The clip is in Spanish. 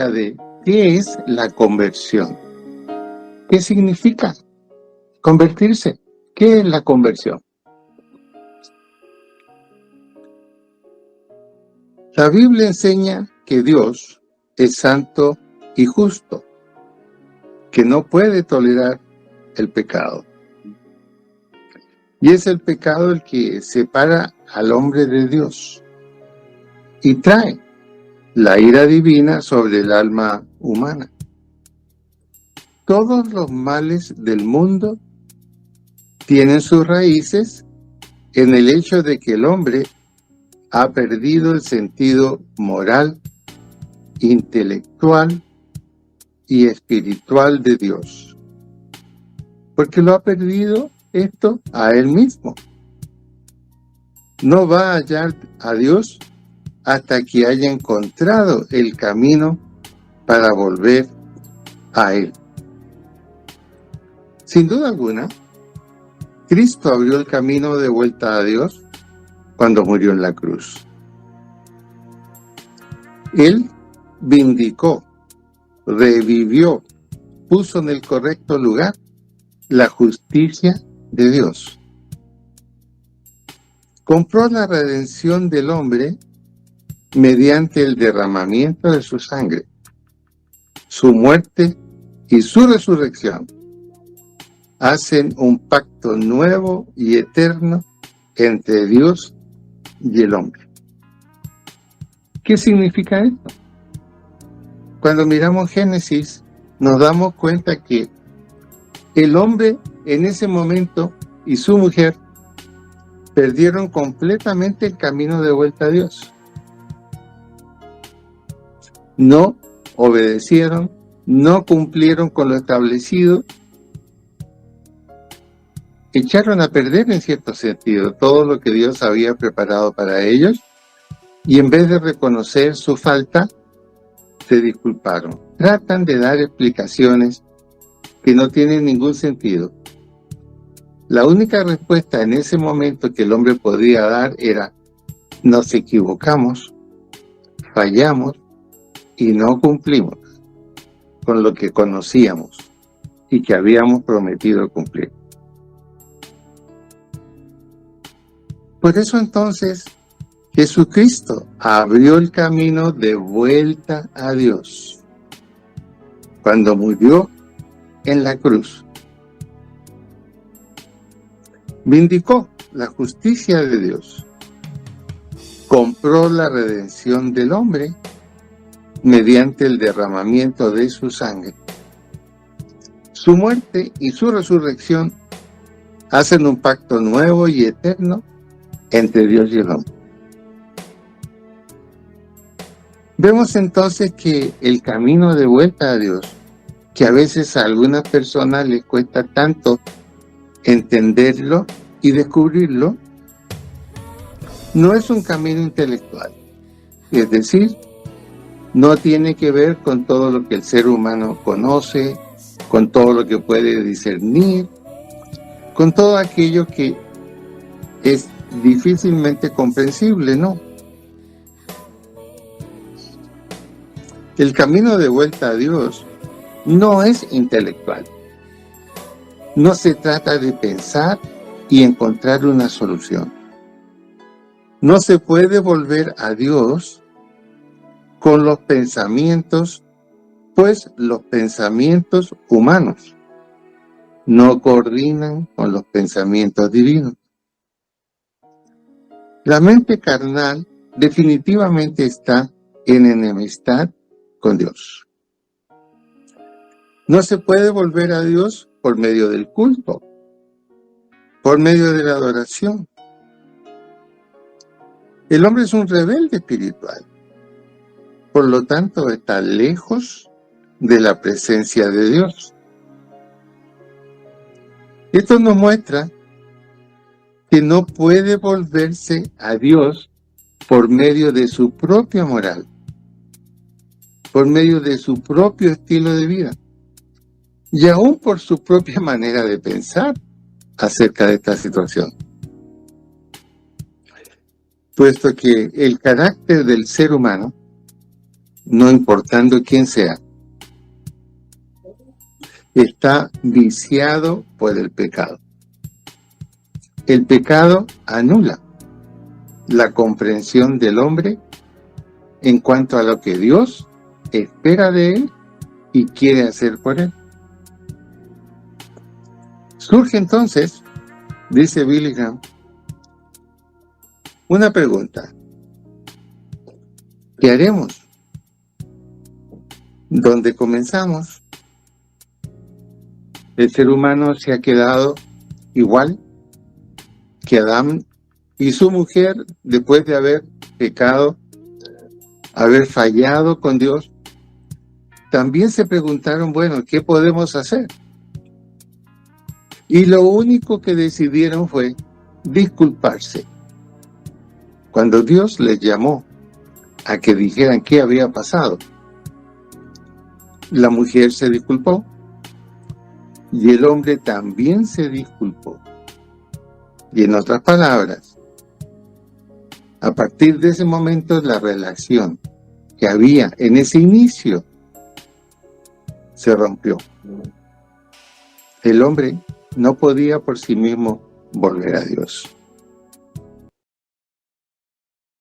de qué es la conversión. ¿Qué significa convertirse? ¿Qué es la conversión? La Biblia enseña que Dios es santo y justo, que no puede tolerar el pecado. Y es el pecado el que separa al hombre de Dios y trae la ira divina sobre el alma humana. Todos los males del mundo tienen sus raíces en el hecho de que el hombre ha perdido el sentido moral, intelectual y espiritual de Dios, porque lo ha perdido esto a él mismo. No va a hallar a Dios hasta que haya encontrado el camino para volver a Él. Sin duda alguna, Cristo abrió el camino de vuelta a Dios cuando murió en la cruz. Él vindicó, revivió, puso en el correcto lugar la justicia de Dios. Compró la redención del hombre mediante el derramamiento de su sangre, su muerte y su resurrección. Hacen un pacto nuevo y eterno entre Dios y el hombre. ¿Qué significa esto? Cuando miramos Génesis, nos damos cuenta que el hombre en ese momento y su mujer perdieron completamente el camino de vuelta a Dios. No obedecieron, no cumplieron con lo establecido, echaron a perder en cierto sentido todo lo que Dios había preparado para ellos y en vez de reconocer su falta, se disculparon. Tratan de dar explicaciones que no tienen ningún sentido. La única respuesta en ese momento que el hombre podía dar era: nos equivocamos, fallamos y no cumplimos con lo que conocíamos y que habíamos prometido cumplir. Por eso entonces Jesucristo abrió el camino de vuelta a Dios cuando murió en la cruz. Vindicó la justicia de Dios, compró la redención del hombre mediante el derramamiento de su sangre. Su muerte y su resurrección hacen un pacto nuevo y eterno entre Dios y el hombre. Vemos entonces que el camino de vuelta a Dios, que a veces a algunas personas les cuesta tanto entenderlo y descubrirlo, no es un camino intelectual. Es decir, no tiene que ver con todo lo que el ser humano conoce, con todo lo que puede discernir, con todo aquello que es difícilmente comprensible, ¿no? El camino de vuelta a Dios no es intelectual. No se trata de pensar y encontrar una solución. No se puede volver a Dios con los pensamientos, pues los pensamientos humanos no coordinan con los pensamientos divinos. La mente carnal definitivamente está en enemistad con Dios. No se puede volver a Dios por medio del culto, por medio de la adoración. El hombre es un rebelde espiritual, por lo tanto está lejos de la presencia de Dios. Esto nos muestra que no puede volverse a Dios por medio de su propia moral, por medio de su propio estilo de vida, y aún por su propia manera de pensar acerca de esta situación. Puesto que el carácter del ser humano no importando quién sea, está viciado por el pecado. El pecado anula la comprensión del hombre en cuanto a lo que Dios espera de él y quiere hacer por él. Surge entonces, dice Billy Graham, una pregunta. ¿Qué haremos? ¿Dónde comenzamos? El ser humano se ha quedado igual que Adán y su mujer después de haber pecado, haber fallado con Dios. También se preguntaron, bueno, ¿qué podemos hacer? Y lo único que decidieron fue disculparse. Cuando Dios les llamó a que dijeran qué había pasado, la mujer se disculpó y el hombre también se disculpó. Y en otras palabras, a partir de ese momento la relación que había en ese inicio se rompió. El hombre no podía por sí mismo volver a Dios.